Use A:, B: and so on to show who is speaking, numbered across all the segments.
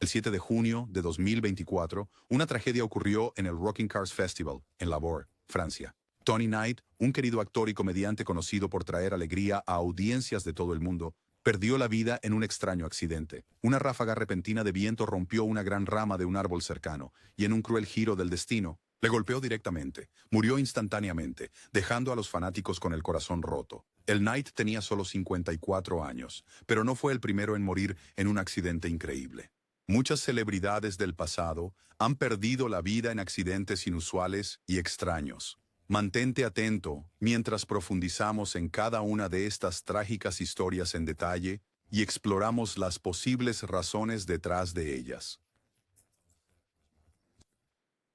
A: El 7 de junio de 2024, una tragedia ocurrió en el Rocking Cars Festival, en Lavore, Francia. Tony Knight, un querido actor y comediante conocido por traer alegría a audiencias de todo el mundo, perdió la vida en un extraño accidente. Una ráfaga repentina de viento rompió una gran rama de un árbol cercano, y en un cruel giro del destino, le golpeó directamente. Murió instantáneamente, dejando a los fanáticos con el corazón roto. El Knight tenía solo 54 años, pero no fue el primero en morir en un accidente increíble. Muchas celebridades del pasado han perdido la vida en accidentes inusuales y extraños. Mantente atento mientras profundizamos en cada una de estas trágicas historias en detalle y exploramos las posibles razones detrás de ellas.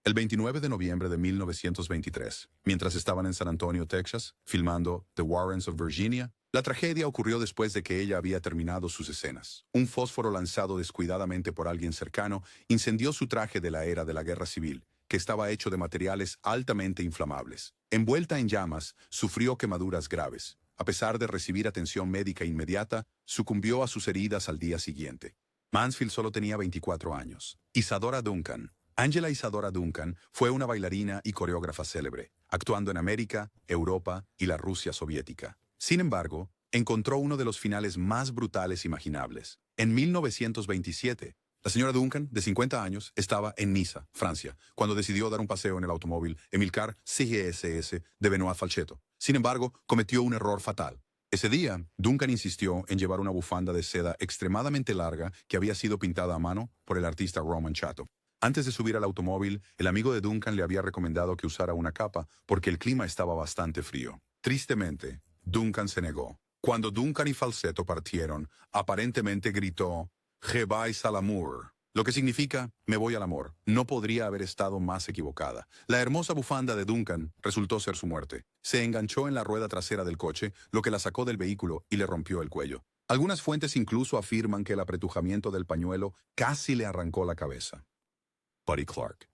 A: El 29 de noviembre de 1923, mientras estaban en San Antonio, Texas, filmando The Warrens of Virginia, la tragedia ocurrió después de que ella había terminado sus escenas. Un fósforo lanzado descuidadamente por alguien cercano incendió su traje de la era de la Guerra Civil, que estaba hecho de materiales altamente inflamables. Envuelta en llamas, sufrió quemaduras graves. A pesar de recibir atención médica inmediata, sucumbió a sus heridas al día siguiente. Mansfield solo tenía 24 años. Isadora Duncan. Angela Isadora Duncan fue una bailarina y coreógrafa célebre, actuando en América, Europa y la Rusia soviética. Sin embargo, encontró uno de los finales más brutales imaginables. En 1927, la señora Duncan, de 50 años, estaba en Niza, Francia, cuando decidió dar un paseo en el automóvil Emilcar CGSS de Benoît Falchetto. Sin embargo, cometió un error fatal. Ese día, Duncan insistió en llevar una bufanda de seda extremadamente larga que había sido pintada a mano por el artista Roman Chato. Antes de subir al automóvil, el amigo de Duncan le había recomendado que usara una capa porque el clima estaba bastante frío. Tristemente, Duncan se negó. Cuando Duncan y Falsetto partieron, aparentemente gritó «Je vais à l'amour», lo que significa «me voy al amor». No podría haber estado más equivocada. La hermosa bufanda de Duncan resultó ser su muerte. Se enganchó en la rueda trasera del coche, lo que la sacó del vehículo y le rompió el cuello. Algunas fuentes incluso afirman que el apretujamiento del pañuelo casi le arrancó la cabeza. Buddy Clark.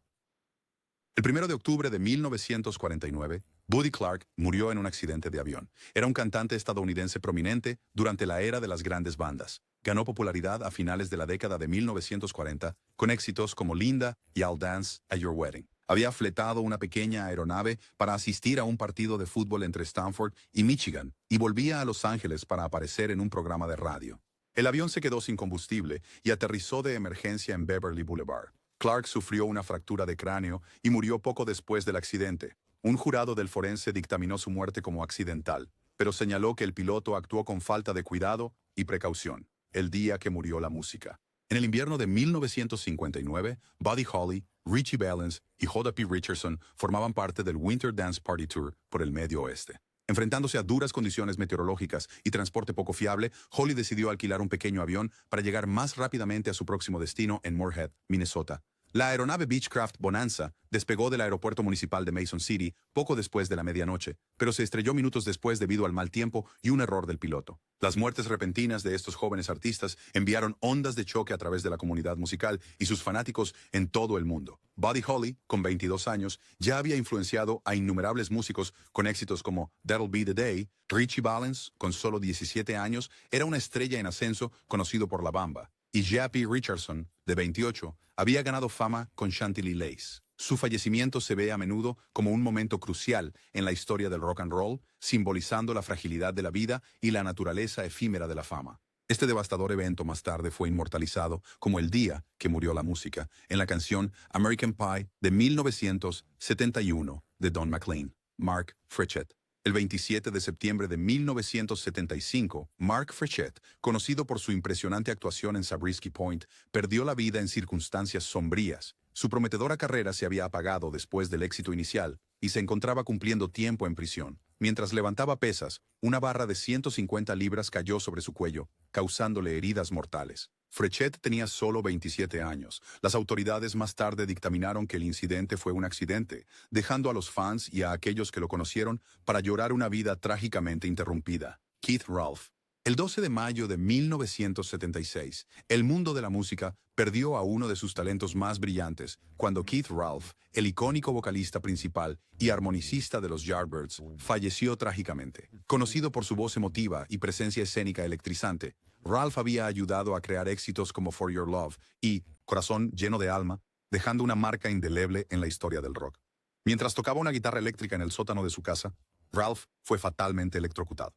A: El 1 de octubre de 1949, Buddy Clark murió en un accidente de avión. Era un cantante estadounidense prominente durante la era de las grandes bandas. Ganó popularidad a finales de la década de 1940 con éxitos como Linda y I'll Dance at Your Wedding. Había fletado una pequeña aeronave para asistir a un partido de fútbol entre Stanford y Michigan y volvía a Los Ángeles para aparecer en un programa de radio. El avión se quedó sin combustible y aterrizó de emergencia en Beverly Boulevard. Clark sufrió una fractura de cráneo y murió poco después del accidente. Un jurado del forense dictaminó su muerte como accidental, pero señaló que el piloto actuó con falta de cuidado y precaución, el día que murió la música. En el invierno de 1959, Buddy Holly, Richie Valens y J.P. Richardson formaban parte del Winter Dance Party Tour por el Medio Oeste. Enfrentándose a duras condiciones meteorológicas y transporte poco fiable, Holly decidió alquilar un pequeño avión para llegar más rápidamente a su próximo destino en Moorhead, Minnesota. La aeronave Beechcraft Bonanza despegó del aeropuerto municipal de Mason City poco después de la medianoche, pero se estrelló minutos después debido al mal tiempo y un error del piloto. Las muertes repentinas de estos jóvenes artistas enviaron ondas de choque a través de la comunidad musical y sus fanáticos en todo el mundo. Buddy Holly, con 22 años, ya había influenciado a innumerables músicos con éxitos como That'll Be the Day. Richie Valens, con solo 17 años, era una estrella en ascenso conocido por La Bamba. Y J.P. Richardson, de 28, había ganado fama con Chantilly Lace. Su fallecimiento se ve a menudo como un momento crucial en la historia del rock and roll, simbolizando la fragilidad de la vida y la naturaleza efímera de la fama. Este devastador evento más tarde fue inmortalizado como el día que murió la música en la canción American Pie de 1971 de Don McLean, Mark Frechet. El 27 de septiembre de 1975, Mark Frechet, conocido por su impresionante actuación en Zabriskie Point, perdió la vida en circunstancias sombrías. Su prometedora carrera se había apagado después del éxito inicial y se encontraba cumpliendo tiempo en prisión. Mientras levantaba pesas, una barra de 150 libras cayó sobre su cuello, causándole heridas mortales. Frechet tenía solo 27 años. Las autoridades más tarde dictaminaron que el incidente fue un accidente, dejando a los fans y a aquellos que lo conocieron para llorar una vida trágicamente interrumpida. Keith Ralph. El 12 de mayo de 1976, el mundo de la música perdió a uno de sus talentos más brillantes cuando Keith Ralph, el icónico vocalista principal y armonicista de los Yardbirds, falleció trágicamente. Conocido por su voz emotiva y presencia escénica electrizante, Ralph había ayudado a crear éxitos como For Your Love y corazón lleno de alma, dejando una marca indeleble en la historia del rock. Mientras tocaba una guitarra eléctrica en el sótano de su casa, Ralph fue fatalmente electrocutado.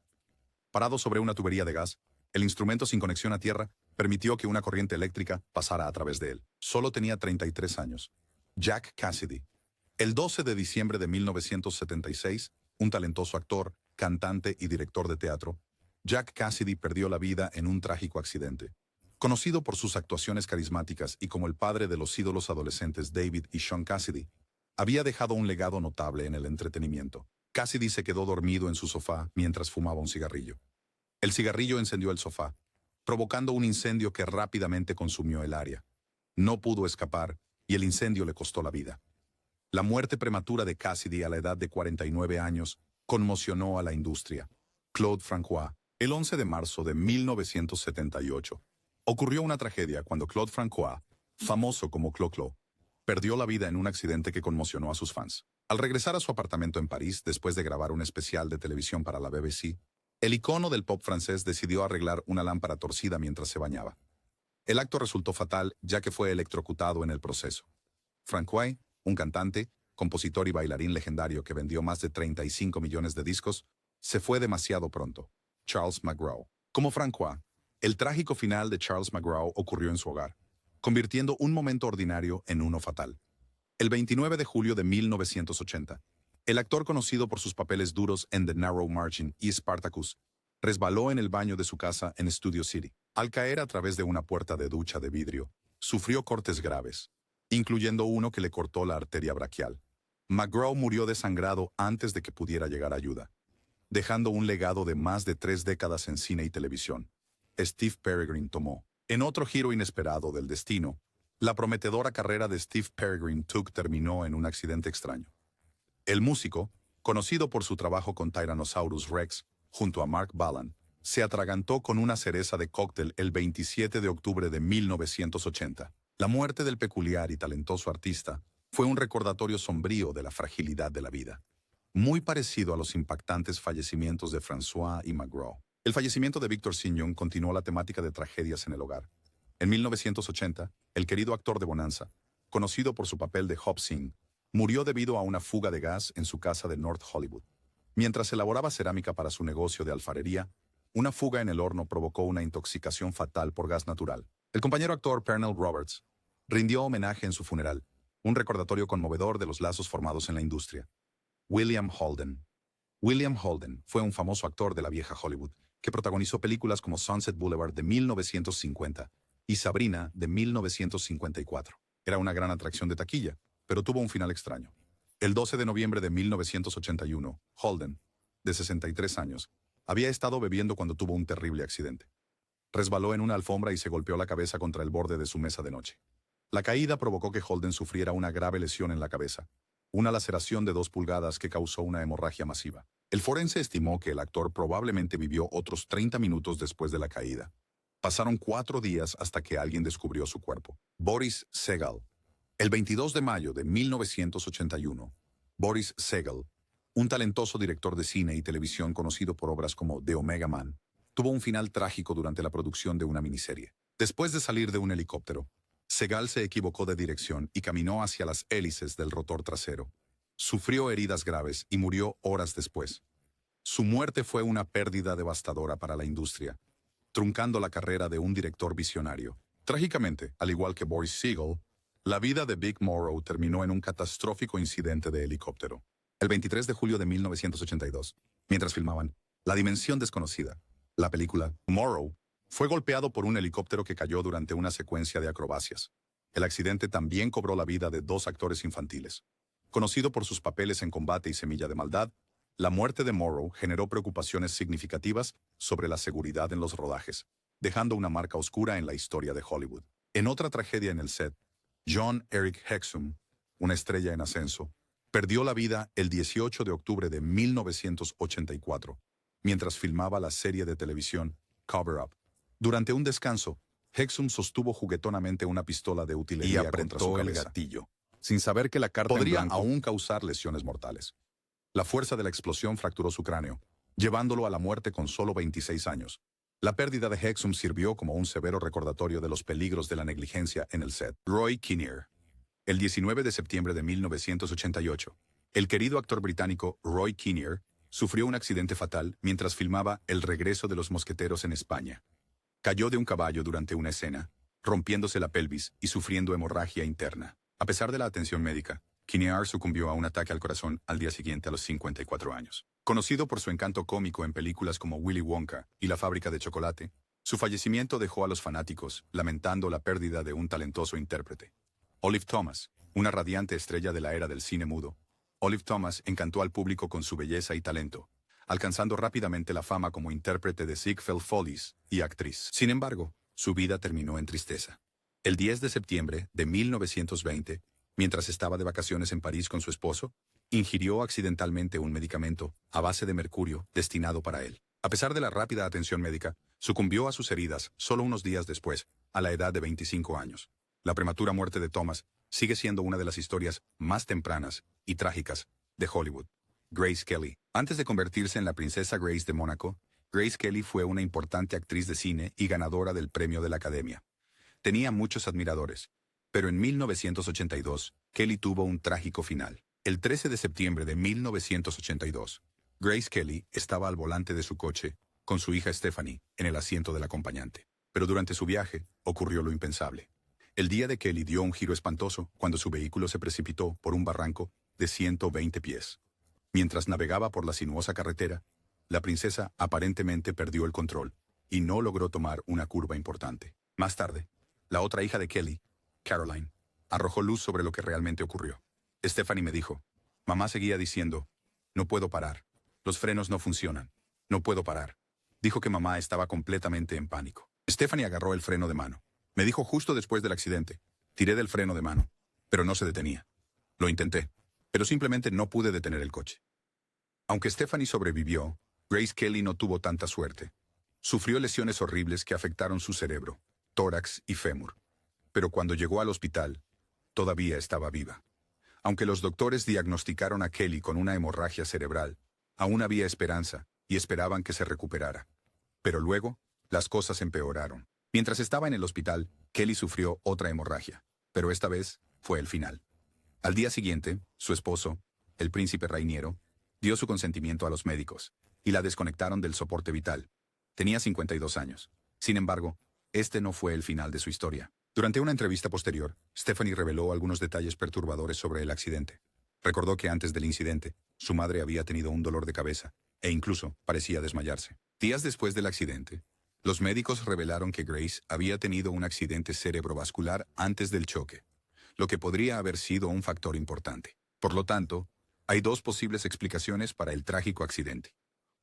A: Parado sobre una tubería de gas, el instrumento sin conexión a tierra permitió que una corriente eléctrica pasara a través de él. Solo tenía 33 años. Jack Cassidy. El 12 de diciembre de 1976, un talentoso actor, cantante y director de teatro, Jack Cassidy perdió la vida en un trágico accidente. Conocido por sus actuaciones carismáticas y como el padre de los ídolos adolescentes David y Sean Cassidy, había dejado un legado notable en el entretenimiento. Cassidy se quedó dormido en su sofá mientras fumaba un cigarrillo. El cigarrillo encendió el sofá, provocando un incendio que rápidamente consumió el área. No pudo escapar y el incendio le costó la vida. La muerte prematura de Cassidy a la edad de 49 años conmocionó a la industria. Claude Francois. El 11 de marzo de 1978, ocurrió una tragedia cuando Claude Francois, famoso como Clo-Clo, perdió la vida en un accidente que conmocionó a sus fans. Al regresar a su apartamento en París después de grabar un especial de televisión para la BBC, el icono del pop francés decidió arreglar una lámpara torcida mientras se bañaba. El acto resultó fatal ya que fue electrocutado en el proceso. Francois, un cantante, compositor y bailarín legendario que vendió más de 35 millones de discos, se fue demasiado pronto. Charles McGraw. Como Francois, el trágico final de Charles McGraw ocurrió en su hogar, convirtiendo un momento ordinario en uno fatal. El 29 de julio de 1980, el actor conocido por sus papeles duros en The Narrow Margin y Spartacus, resbaló en el baño de su casa en Studio City. Al caer a través de una puerta de ducha de vidrio, sufrió cortes graves, incluyendo uno que le cortó la arteria braquial. McGraw murió desangrado antes de que pudiera llegar ayuda, dejando un legado de más de 3 décadas en cine y televisión. Steve Peregrine tomó. En otro giro inesperado del destino, la prometedora carrera de Steve Peregrine Took terminó en un accidente extraño. El músico, conocido por su trabajo con Tyrannosaurus Rex, junto a Mark Ballan, se atragantó con una cereza de cóctel el 27 de octubre de 1980. La muerte del peculiar y talentoso artista fue un recordatorio sombrío de la fragilidad de la vida, muy parecido a los impactantes fallecimientos de François y McGraw. El fallecimiento de Victor Signon continuó la temática de tragedias en el hogar. En 1980, el querido actor de Bonanza, conocido por su papel de Hop Sing, murió debido a una fuga de gas en su casa de North Hollywood. Mientras elaboraba cerámica para su negocio de alfarería, una fuga en el horno provocó una intoxicación fatal por gas natural. El compañero actor Pernell Roberts rindió homenaje en su funeral, un recordatorio conmovedor de los lazos formados en la industria. William Holden. William Holden fue un famoso actor de la vieja Hollywood que protagonizó películas como Sunset Boulevard de 1950 y Sabrina de 1954. Era una gran atracción de taquilla, pero tuvo un final extraño. El 12 de noviembre de 1981, Holden, de 63 años, había estado bebiendo cuando tuvo un terrible accidente. Resbaló en una alfombra y se golpeó la cabeza contra el borde de su mesa de noche. La caída provocó que Holden sufriera una grave lesión en la cabeza, una laceración de 2 pulgadas que causó una hemorragia masiva. El forense estimó que el actor probablemente vivió otros 30 minutos después de la caída. Pasaron 4 días hasta que alguien descubrió su cuerpo. Boris Sagal. El 22 de mayo de 1981, Boris Sagal, un talentoso director de cine y televisión conocido por obras como The Omega Man, tuvo un final trágico durante la producción de una miniserie. Después de salir de un helicóptero, Segal se equivocó de dirección y caminó hacia las hélices del rotor trasero. Sufrió heridas graves y murió horas después. Su muerte fue una pérdida devastadora para la industria, truncando la carrera de un director visionario. Trágicamente, al igual que Boris Sagal, la vida de Vic Morrow terminó en un catastrófico incidente de helicóptero. El 23 de julio de 1982, mientras filmaban La Dimensión Desconocida, la película, Morrow fue golpeado por un helicóptero que cayó durante una secuencia de acrobacias. El accidente también cobró la vida de 2 actores infantiles. Conocido por sus papeles en Combate y Semilla de Maldad, la muerte de Morrow generó preocupaciones significativas sobre la seguridad en los rodajes, dejando una marca oscura en la historia de Hollywood. En otra tragedia en el set, John Eric Hexum, una estrella en ascenso, perdió la vida el 18 de octubre de 1984, mientras filmaba la serie de televisión Cover Up. Durante un descanso, Hexum sostuvo juguetonamente una pistola de utilería
B: y apretó
A: contra su
B: el
A: cabeza,
B: gatillo, sin saber que la carta
A: podría
B: en blanco
A: aún causar lesiones mortales. La fuerza de la explosión fracturó su cráneo, llevándolo a la muerte con solo 26 años. La pérdida de Hexum sirvió como un severo recordatorio de los peligros de la negligencia en el set. Roy Kinnear. El 19 de septiembre de 1988, el querido actor británico Roy Kinnear sufrió un accidente fatal mientras filmaba El regreso de los mosqueteros en España. Cayó de un caballo durante una escena, rompiéndose la pelvis y sufriendo hemorragia interna. A pesar de la atención médica, Kinnear sucumbió a un ataque al corazón al día siguiente a los 54 años. Conocido por su encanto cómico en películas como Willy Wonka y La fábrica de chocolate, su fallecimiento dejó a los fanáticos lamentando la pérdida de un talentoso intérprete. Olive Thomas, una radiante estrella de la era del cine mudo. Olive Thomas encantó al público con su belleza y talento, alcanzando rápidamente la fama como intérprete de Ziegfeld Follies y actriz. Sin embargo, su vida terminó en tristeza. El 10 de septiembre de 1920, mientras estaba de vacaciones en París con su esposo, ingirió accidentalmente un medicamento a base de mercurio destinado para él. A pesar de la rápida atención médica, sucumbió a sus heridas solo unos días después, a la edad de 25 años. La prematura muerte de Thomas sigue siendo una de las historias más tempranas y trágicas de Hollywood. Grace Kelly. Antes de convertirse en la princesa Grace de Mónaco, Grace Kelly fue una importante actriz de cine y ganadora del premio de la Academia. Tenía muchos admiradores, pero en 1982, Kelly tuvo un trágico final. El 13 de septiembre de 1982, Grace Kelly estaba al volante de su coche con su hija Stephanie en el asiento del acompañante. Pero durante su viaje ocurrió lo impensable. El día de Kelly dio un giro espantoso cuando su vehículo se precipitó por un barranco de 120 pies. Mientras navegaba por la sinuosa carretera, la princesa aparentemente perdió el control y no logró tomar una curva importante. Más tarde, la otra hija de Kelly, Caroline, arrojó luz sobre lo que realmente ocurrió. Stephanie me dijo, mamá seguía diciendo, no puedo parar, los frenos no funcionan, no puedo parar. Dijo que mamá estaba completamente en pánico. Stephanie agarró el freno de mano. Me dijo justo después del accidente, tiré del freno de mano, pero no se detenía. Lo intenté, pero simplemente no pude detener el coche. Aunque Stephanie sobrevivió, Grace Kelly no tuvo tanta suerte. Sufrió lesiones horribles que afectaron su cerebro, tórax y fémur. Pero cuando llegó al hospital, todavía estaba viva. Aunque los doctores diagnosticaron a Kelly con una hemorragia cerebral, aún había esperanza y esperaban que se recuperara. Pero luego, las cosas empeoraron. Mientras estaba en el hospital, Kelly sufrió otra hemorragia, pero esta vez fue el final. Al día siguiente, su esposo, el príncipe Rainiero, dio su consentimiento a los médicos y la desconectaron del soporte vital. Tenía 52 años. Sin embargo, este no fue el final de su historia. Durante una entrevista posterior, Stephanie reveló algunos detalles perturbadores sobre el accidente. Recordó que antes del incidente, su madre había tenido un dolor de cabeza e incluso parecía desmayarse. Días después del accidente, los médicos revelaron que Grace había tenido un accidente cerebrovascular antes del choque, lo que podría haber sido un factor importante. Por lo tanto, hay dos posibles explicaciones para el trágico accidente.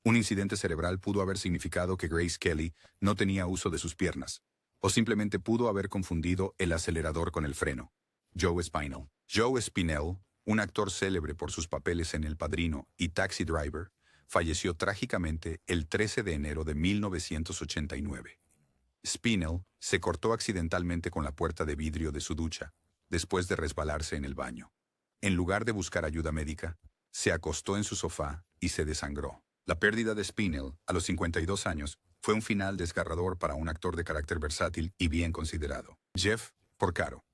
A: Un incidente cerebral pudo haber significado que Grace Kelly no tenía uso de sus piernas, o simplemente pudo haber confundido el acelerador con el freno. Joe Spinell. Joe Spinell, un actor célebre por sus papeles en El Padrino y Taxi Driver, falleció trágicamente el 13 de enero de 1989. Spinell se cortó accidentalmente con la puerta de vidrio de su ducha, después de resbalarse en el baño. En lugar de buscar ayuda médica, se acostó en su sofá y se desangró. La pérdida de Spinell, a los 52 años, fue un final desgarrador para un actor de carácter versátil y bien considerado. Jeff Porcaro.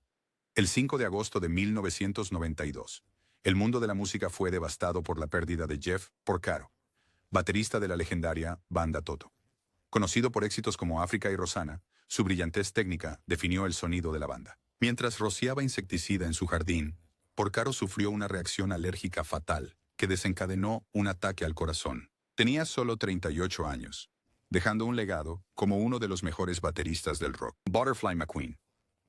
A: El 5 de agosto de 1992, el mundo de la música fue devastado por la pérdida de Jeff Porcaro, baterista de la legendaria banda Toto. Conocido por éxitos como África y Rosanna, su brillantez técnica definió el sonido de la banda. Mientras rociaba insecticida en su jardín, Porcaro sufrió una reacción alérgica fatal que desencadenó un ataque al corazón. Tenía solo 38 años, dejando un legado como uno de los mejores bateristas del rock. Butterfly McQueen.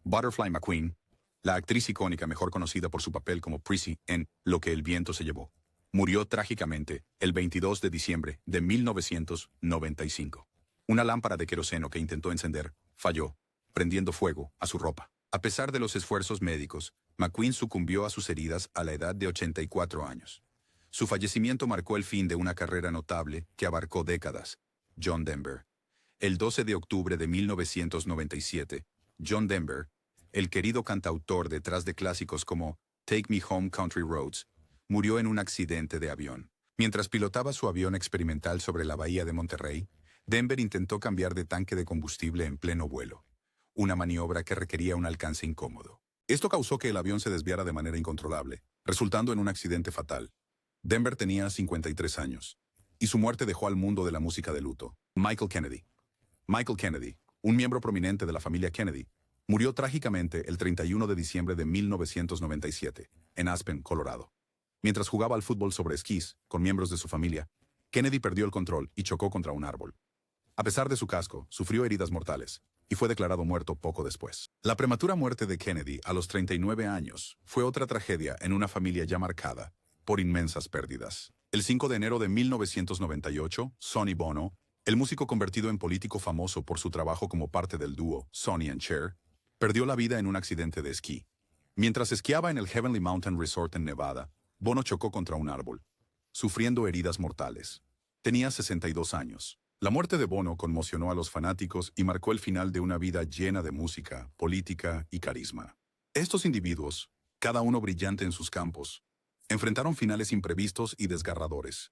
A: Butterfly McQueen, la actriz icónica mejor conocida por su papel como Prissy en Lo que el viento se llevó, murió trágicamente el 22 de diciembre de 1995. Una lámpara de queroseno que intentó encender falló, prendiendo fuego a su ropa. A pesar de los esfuerzos médicos, McQueen sucumbió a sus heridas a la edad de 84 años. Su fallecimiento marcó el fin de una carrera notable que abarcó décadas. John Denver. El 12 de octubre de 1997, John Denver, el querido cantautor detrás de clásicos como Take Me Home Country Roads, murió en un accidente de avión. Mientras pilotaba su avión experimental sobre la bahía de Monterrey, Denver intentó cambiar de tanque de combustible en pleno vuelo, una maniobra que requería un alcance incómodo. Esto causó que el avión se desviara de manera incontrolable, resultando en un accidente fatal. Denver tenía 53 años, y su muerte dejó al mundo de la música de luto. Michael Kennedy. Michael Kennedy, un miembro prominente de la familia Kennedy, murió trágicamente el 31 de diciembre de 1997, en Aspen, Colorado. Mientras jugaba al fútbol sobre esquís con miembros de su familia, Kennedy perdió el control y chocó contra un árbol. A pesar de su casco, sufrió heridas mortales y fue declarado muerto poco después. La prematura muerte de Kennedy a los 39 años fue otra tragedia en una familia ya marcada por inmensas pérdidas. El 5 de enero de 1998, Sonny Bono, el músico convertido en político famoso por su trabajo como parte del dúo Sonny and Cher, perdió la vida en un accidente de esquí. Mientras esquiaba en el Heavenly Mountain Resort en Nevada, Bono chocó contra un árbol, sufriendo heridas mortales. Tenía 62 años. La muerte de Bono conmocionó a los fanáticos y marcó el final de una vida llena de música, política y carisma. Estos individuos, cada uno brillante en sus campos, enfrentaron finales imprevistos y desgarradores,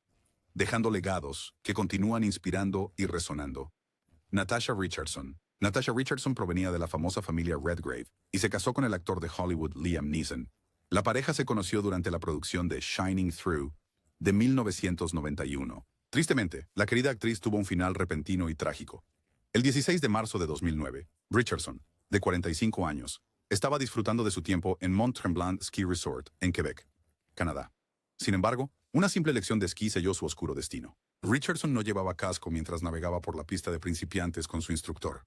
A: dejando legados que continúan inspirando y resonando. Natasha Richardson. Natasha Richardson provenía de la famosa familia Redgrave y se casó con el actor de Hollywood Liam Neeson. La pareja se conoció durante la producción de Shining Through de 1991. Tristemente, la querida actriz tuvo un final repentino y trágico. El 16 de marzo de 2009, Richardson, de 45 años, estaba disfrutando de su tiempo en Mont-Tremblant Ski Resort, en Quebec, Canadá. Sin embargo, una simple lección de esquí selló su oscuro destino. Richardson no llevaba casco mientras navegaba por la pista de principiantes con su instructor.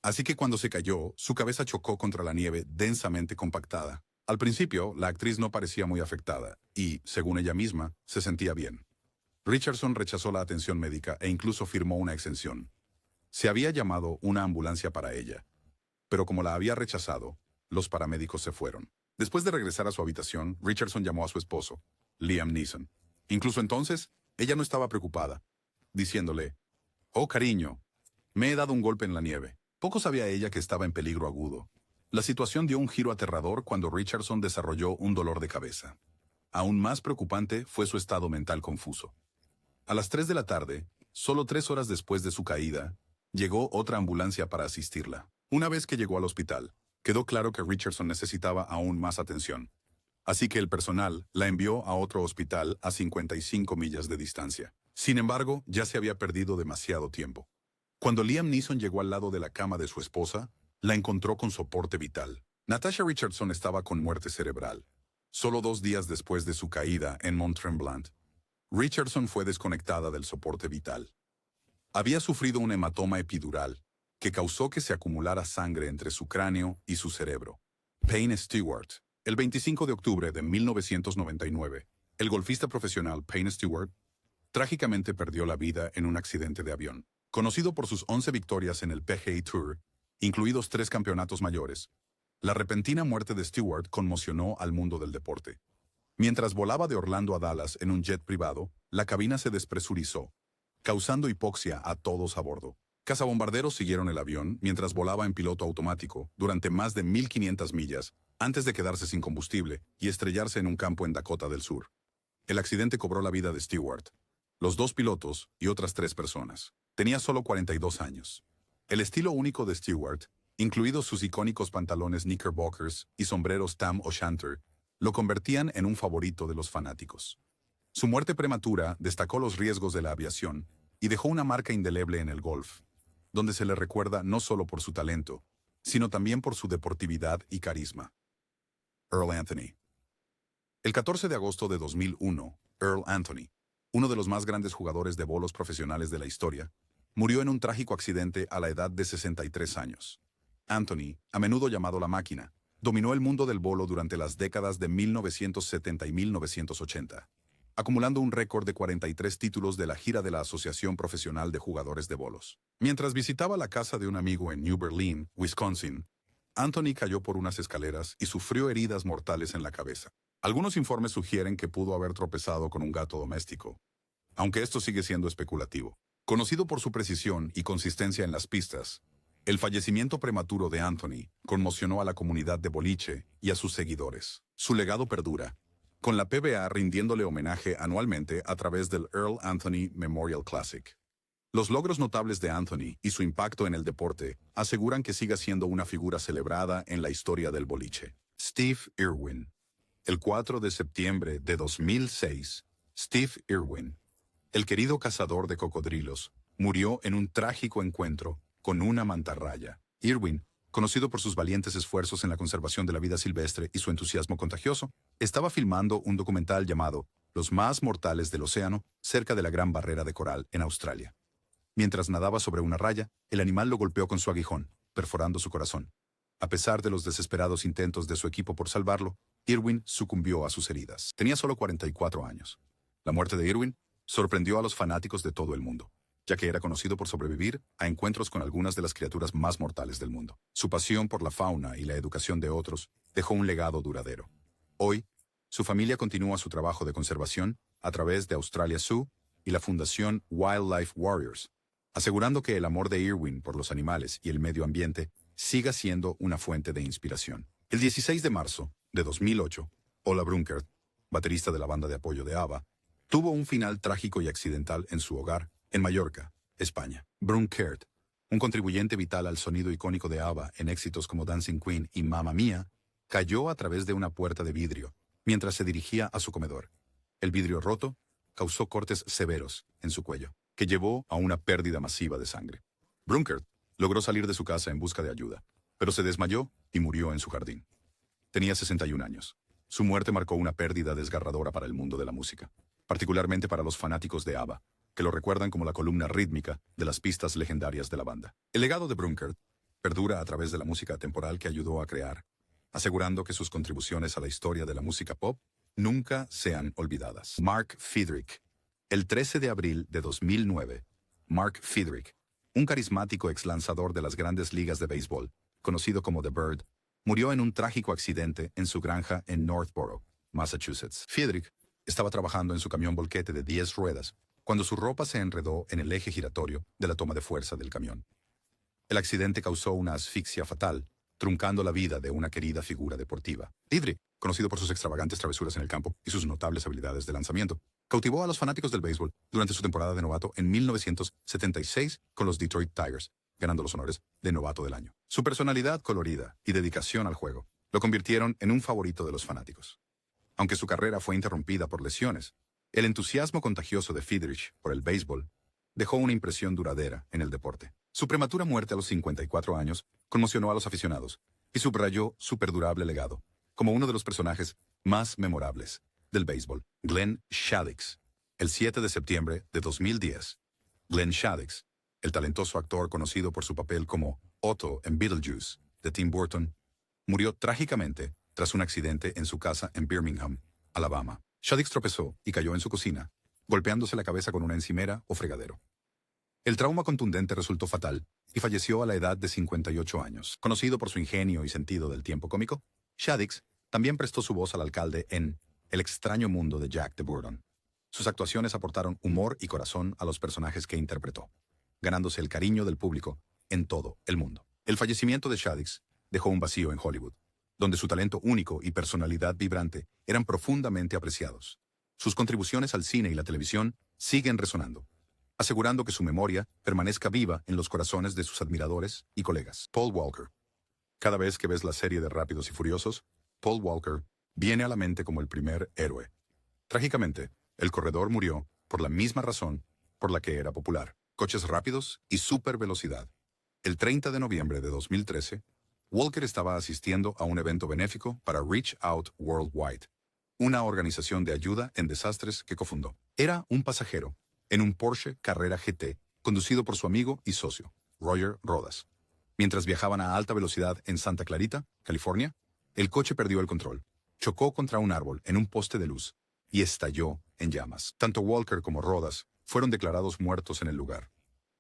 A: Así que cuando se cayó, su cabeza chocó contra la nieve densamente compactada. Al principio, la actriz no parecía muy afectada y, según ella misma, se sentía bien. Richardson rechazó la atención médica e incluso firmó una exención. Se había llamado una ambulancia para ella, pero como la había rechazado, los paramédicos se fueron. Después de regresar a su habitación, Richardson llamó a su esposo, Liam Neeson. Incluso entonces, ella no estaba preocupada, diciéndole, «Oh, cariño, me he dado un golpe en la nieve». Poco sabía ella que estaba en peligro agudo. La situación dio un giro aterrador cuando Richardson desarrolló un dolor de cabeza. Aún más preocupante fue su estado mental confuso. A las 3 de la tarde, solo 3 horas después de su caída, llegó otra ambulancia para asistirla. Una vez que llegó al hospital, quedó claro que Richardson necesitaba aún más atención. Así que el personal la envió a otro hospital a 55 millas de distancia. Sin embargo, ya se había perdido demasiado tiempo. Cuando Liam Neeson llegó al lado de la cama de su esposa, la encontró con soporte vital. Natasha Richardson estaba con muerte cerebral. Solo 2 días después de su caída en Mont-Tremblant, Richardson fue desconectada del soporte vital. Había sufrido un hematoma epidural que causó que se acumulara sangre entre su cráneo y su cerebro. Payne Stewart. El 25 de octubre de 1999, el golfista profesional Payne Stewart trágicamente perdió la vida en un accidente de avión. Conocido por sus 11 victorias en el PGA Tour, incluidos 3 campeonatos mayores, la repentina muerte de Stewart conmocionó al mundo del deporte. Mientras volaba de Orlando a Dallas en un jet privado, la cabina se despresurizó, causando hipoxia a todos a bordo. Cazabombarderos siguieron el avión mientras volaba en piloto automático durante más de 1.500 millas antes de quedarse sin combustible y estrellarse en un campo en Dakota del Sur. El accidente cobró la vida de Stewart, los 2 pilotos y otras 3 personas. Tenía solo 42 años. El estilo único de Stewart, incluidos sus icónicos pantalones knickerbockers y sombreros Tam O'Shanter, lo convertían en un favorito de los fanáticos. Su muerte prematura destacó los riesgos de la aviación y dejó una marca indeleble en el golf, donde se le recuerda no solo por su talento, sino también por su deportividad y carisma. Earl Anthony. El 14 de agosto de 2001, Earl Anthony, uno de los más grandes jugadores de bolos profesionales de la historia, murió en un trágico accidente a la edad de 63 años. Anthony, a menudo llamado La Máquina, dominó el mundo del bolo durante las décadas de 1970 y 1980, acumulando un récord de 43 títulos de la gira de la Asociación Profesional de Jugadores de Bolos. Mientras visitaba la casa de un amigo en New Berlin, Wisconsin, Anthony cayó por unas escaleras y sufrió heridas mortales en la cabeza. Algunos informes sugieren que pudo haber tropezado con un gato doméstico, aunque esto sigue siendo especulativo. Conocido por su precisión y consistencia en las pistas, el fallecimiento prematuro de Anthony conmocionó a la comunidad de boliche y a sus seguidores. Su legado perdura, con la PBA rindiéndole homenaje anualmente a través del Earl Anthony Memorial Classic. Los logros notables de Anthony y su impacto en el deporte aseguran que siga siendo una figura celebrada en la historia del boliche. Steve Irwin. El 4 de septiembre de 2006, Steve Irwin, el querido cazador de cocodrilos, murió en un trágico encuentro con una mantarraya. Irwin, conocido por sus valientes esfuerzos en la conservación de la vida silvestre y su entusiasmo contagioso, estaba filmando un documental llamado Los más mortales del océano cerca de la Gran Barrera de Coral en Australia. Mientras nadaba sobre una raya, el animal lo golpeó con su aguijón, perforando su corazón. A pesar de los desesperados intentos de su equipo por salvarlo, Irwin sucumbió a sus heridas. Tenía solo 44 años. La muerte de Irwin sorprendió a los fanáticos de todo el mundo, ya que era conocido por sobrevivir a encuentros con algunas de las criaturas más mortales del mundo. Su pasión por la fauna y la educación de otros dejó un legado duradero. Hoy, su familia continúa su trabajo de conservación a través de Australia Zoo y la Fundación Wildlife Warriors, asegurando que el amor de Irwin por los animales y el medio ambiente siga siendo una fuente de inspiración. El 16 de marzo de 2008, Ola Brunkert, baterista de la banda de apoyo de ABBA, tuvo un final trágico y accidental en su hogar, en Mallorca, España. Brunkert, un contribuyente vital al sonido icónico de ABBA en éxitos como Dancing Queen y Mamma Mia, cayó a través de una puerta de vidrio mientras se dirigía a su comedor. El vidrio roto causó cortes severos en su cuello, que llevó a una pérdida masiva de sangre. Brunkert logró salir de su casa en busca de ayuda, pero se desmayó y murió en su jardín. Tenía 61 años. Su muerte marcó una pérdida desgarradora para el mundo de la música, particularmente para los fanáticos de ABBA, que lo recuerdan como la columna rítmica de las pistas legendarias de la banda. El legado de Brunkert perdura a través de la música atemporal que ayudó a crear, asegurando que sus contribuciones a la historia de la música pop nunca sean olvidadas. Mark Fidrych. El 13 de abril de 2009, Mark Fidrych, un carismático exlanzador de las grandes ligas de béisbol, conocido como The Bird, murió en un trágico accidente en su granja en Northborough, Massachusetts. Fidrych estaba trabajando en su camión volquete de 10 ruedas cuando su ropa se enredó en el eje giratorio de la toma de fuerza del camión. El accidente causó una asfixia fatal, truncando la vida de una querida figura deportiva. Fidrych, conocido por sus extravagantes travesuras en el campo y sus notables habilidades de lanzamiento, cautivó a los fanáticos del béisbol durante su temporada de novato en 1976 con los Detroit Tigers, ganando los honores de novato del año. Su personalidad colorida y dedicación al juego lo convirtieron en un favorito de los fanáticos. Aunque su carrera fue interrumpida por lesiones, el entusiasmo contagioso de Fidrych por el béisbol dejó una impresión duradera en el deporte. Su prematura muerte a los 54 años conmocionó a los aficionados y subrayó su perdurable legado como uno de los personajes más memorables del béisbol. Glenn Shadix. El 7 de septiembre de 2010, Glenn Shadix, el talentoso actor conocido por su papel como Otto en Beetlejuice de Tim Burton, murió trágicamente tras un accidente en su casa en Birmingham, Alabama. Shadix tropezó y cayó en su cocina, golpeándose la cabeza con una encimera o fregadero. El trauma contundente resultó fatal y falleció a la edad de 58 años. Conocido por su ingenio y sentido del tiempo cómico, Shadix también prestó su voz al alcalde en El extraño mundo de Jack de Burton. Sus actuaciones aportaron humor y corazón a los personajes que interpretó, ganándose el cariño del público en todo el mundo. El fallecimiento de Shadix dejó un vacío en Hollywood, donde su talento único y personalidad vibrante eran profundamente apreciados. Sus contribuciones al cine y la televisión siguen resonando, asegurando que su memoria permanezca viva en los corazones de sus admiradores y colegas. Paul Walker. Cada vez que ves la serie de Rápidos y Furiosos, Paul Walker viene a la mente como el primer héroe. Trágicamente, el corredor murió por la misma razón por la que era popular: coches rápidos y supervelocidad. El 30 de noviembre de 2013, Walker estaba asistiendo a un evento benéfico para Reach Out Worldwide, una organización de ayuda en desastres que cofundó. Era un pasajero en un Porsche Carrera GT conducido por su amigo y socio, Roger Rodas. Mientras viajaban a alta velocidad en Santa Clarita, California, el coche perdió el control, chocó contra un árbol en un poste de luz y estalló en llamas. Tanto Walker como Rodas fueron declarados muertos en el lugar.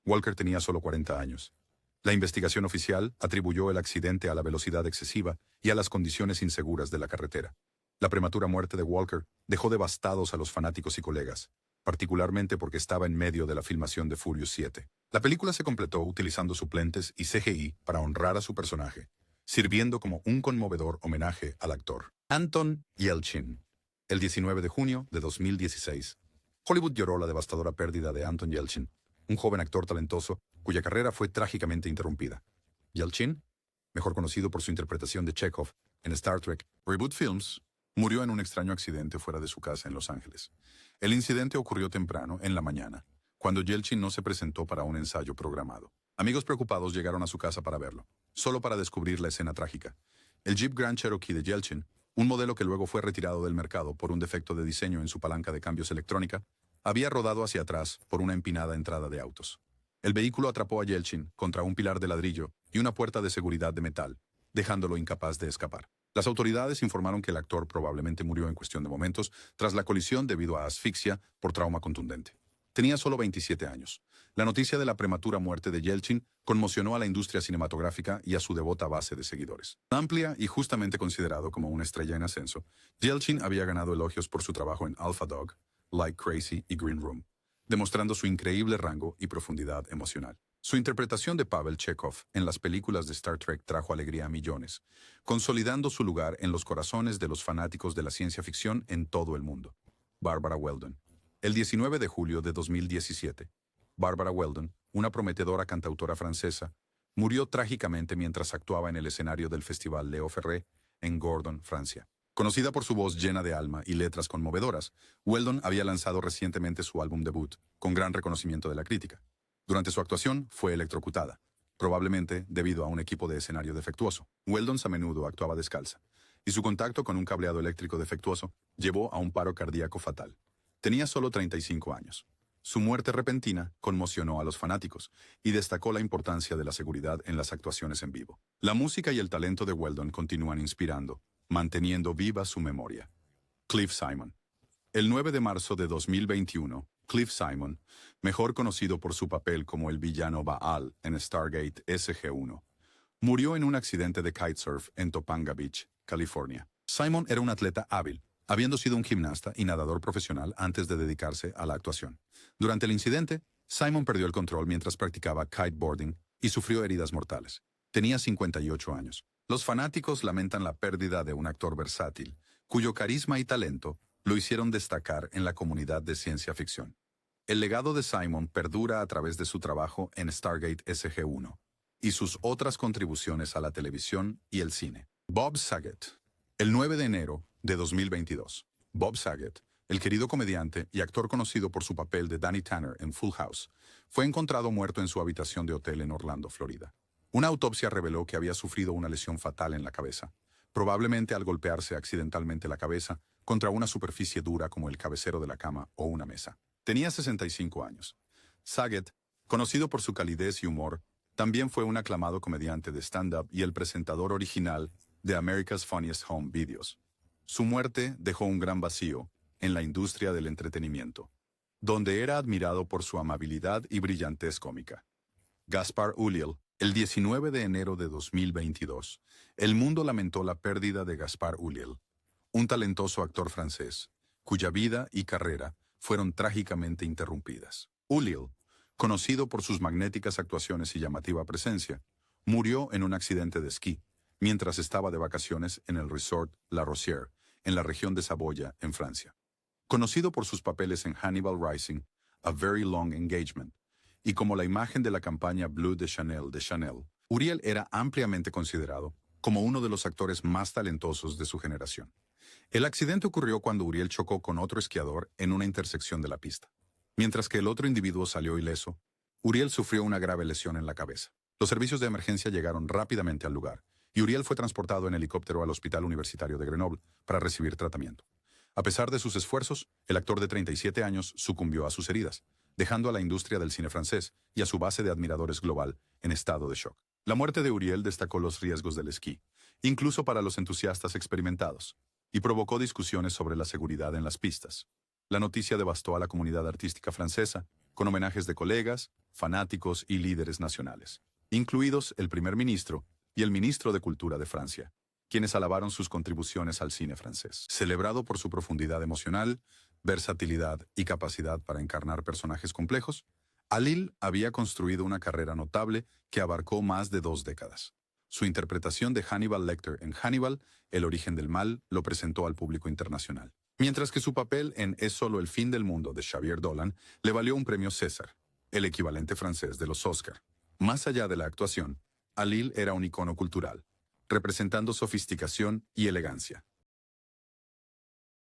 A: Walker tenía solo 40 años. La investigación oficial atribuyó el accidente a la velocidad excesiva y a las condiciones inseguras de la carretera. La prematura muerte de Walker dejó devastados a los fanáticos y colegas, particularmente porque estaba en medio de la filmación de Furious 7. La película se completó utilizando suplentes y CGI para honrar a su personaje, sirviendo como un conmovedor homenaje al actor. Anton Yelchin. El 19 de junio de 2016, Hollywood lloró la devastadora pérdida de Anton Yelchin, un joven actor talentoso cuya carrera fue trágicamente interrumpida. Yelchin, mejor conocido por su interpretación de Chekhov en Star Trek Reboot Films, murió en un extraño accidente fuera de su casa en Los Ángeles. El incidente ocurrió temprano, en la mañana, cuando Yelchin no se presentó para un ensayo programado. Amigos preocupados llegaron a su casa para verlo, solo para descubrir la escena trágica. El Jeep Grand Cherokee de Yelchin, un modelo que luego fue retirado del mercado por un defecto de diseño en su palanca de cambios electrónica, había rodado hacia atrás por una empinada entrada de autos. El vehículo atrapó a Yelchin contra un pilar de ladrillo y una puerta de seguridad de metal, dejándolo incapaz de escapar. Las autoridades informaron que el actor probablemente murió en cuestión de momentos tras la colisión debido a asfixia por trauma contundente. Tenía solo 27 años. La noticia de la prematura muerte de Yelchin conmocionó a la industria cinematográfica y a su devota base de seguidores. Amplia y justamente considerado como una estrella en ascenso, Yelchin había ganado elogios por su trabajo en Alpha Dog, Like Crazy y Green Room, demostrando su increíble rango y profundidad emocional. Su interpretación de Pavel Chekhov en las películas de Star Trek trajo alegría a millones, consolidando su lugar en los corazones de los fanáticos de la ciencia ficción en todo el mundo. Barbara Weldon. El 19 de julio de 2017, Barbara Weldon, una prometedora cantautora francesa, murió trágicamente mientras actuaba en el escenario del Festival Léo Ferré en Gordon, Francia. Conocida por su voz llena de alma y letras conmovedoras, Weldon había lanzado recientemente su álbum debut, con gran reconocimiento de la crítica. Durante su actuación fue electrocutada, probablemente debido a un equipo de escenario defectuoso. Weldon a menudo actuaba descalza, y su contacto con un cableado eléctrico defectuoso llevó a un paro cardíaco fatal. Tenía solo 35 años. Su muerte repentina conmocionó a los fanáticos y destacó la importancia de la seguridad en las actuaciones en vivo. La música y el talento de Weldon continúan inspirando, manteniendo viva su memoria. Cliff Simon. El 9 de marzo de 2021, Cliff Simon, mejor conocido por su papel como el villano Baal en Stargate SG-1, murió en un accidente de kitesurf en Topanga Beach, California. Simon era un atleta hábil, habiendo sido un gimnasta y nadador profesional antes de dedicarse a la actuación. Durante el incidente, Simon perdió el control mientras practicaba kiteboarding y sufrió heridas mortales. Tenía 58 años. Los fanáticos lamentan la pérdida de un actor versátil, cuyo carisma y talento lo hicieron destacar en la comunidad de ciencia ficción. El legado de Simon perdura a través de su trabajo en Stargate SG-1 y sus otras contribuciones a la televisión y el cine. Bob Saget. El 9 de enero de 2022, Bob Saget, el querido comediante y actor conocido por su papel de Danny Tanner en Full House, fue encontrado muerto en su habitación de hotel en Orlando, Florida. Una autopsia reveló que había sufrido una lesión fatal en la cabeza, probablemente al golpearse accidentalmente la cabeza contra una superficie dura como el cabecero de la cama o una mesa. Tenía 65 años. Saget, conocido por su calidez y humor, también fue un aclamado comediante de stand-up y el presentador original de America's Funniest Home Videos. Su muerte dejó un gran vacío en la industria del entretenimiento, donde era admirado por su amabilidad y brillantez cómica. Gaspar Ulliel. El 19 de enero de 2022, el mundo lamentó la pérdida de Gaspar Ulliel, un talentoso actor francés, cuya vida y carrera fueron trágicamente interrumpidas. Ulliel, conocido por sus magnéticas actuaciones y llamativa presencia, murió en un accidente de esquí, mientras estaba de vacaciones en el resort La Rosière, en la región de Saboya, en Francia. Conocido por sus papeles en Hannibal Rising, A Very Long Engagement, y como la imagen de la campaña Bleu de Chanel, Ulliel era ampliamente considerado como uno de los actores más talentosos de su generación. El accidente ocurrió cuando Ulliel chocó con otro esquiador en una intersección de la pista. Mientras que el otro individuo salió ileso, Ulliel sufrió una grave lesión en la cabeza. Los servicios de emergencia llegaron rápidamente al lugar, y Ulliel fue transportado en helicóptero al Hospital Universitario de Grenoble para recibir tratamiento. A pesar de sus esfuerzos, el actor de 37 años sucumbió a sus heridas, dejando a la industria del cine francés y a su base de admiradores global en estado de shock. La muerte de Ulliel destacó los riesgos del esquí, incluso para los entusiastas experimentados, y provocó discusiones sobre la seguridad en las pistas. La noticia devastó a la comunidad artística francesa, con homenajes de colegas, fanáticos y líderes nacionales, incluidos el primer ministro y el ministro de Cultura de Francia, quienes alabaron sus contribuciones al cine francés. Celebrado por su profundidad emocional, versatilidad y capacidad para encarnar personajes complejos, Ulliel había construido una carrera notable que abarcó más de 2 décadas. Su interpretación de Hannibal Lecter en Hannibal, El origen del mal, lo presentó al público internacional. Mientras que su papel en Es solo el fin del mundo de Xavier Dolan le valió un premio César. el equivalente francés de los Oscar. Más allá de la actuación, Halil era un icono cultural, representando sofisticación y elegancia.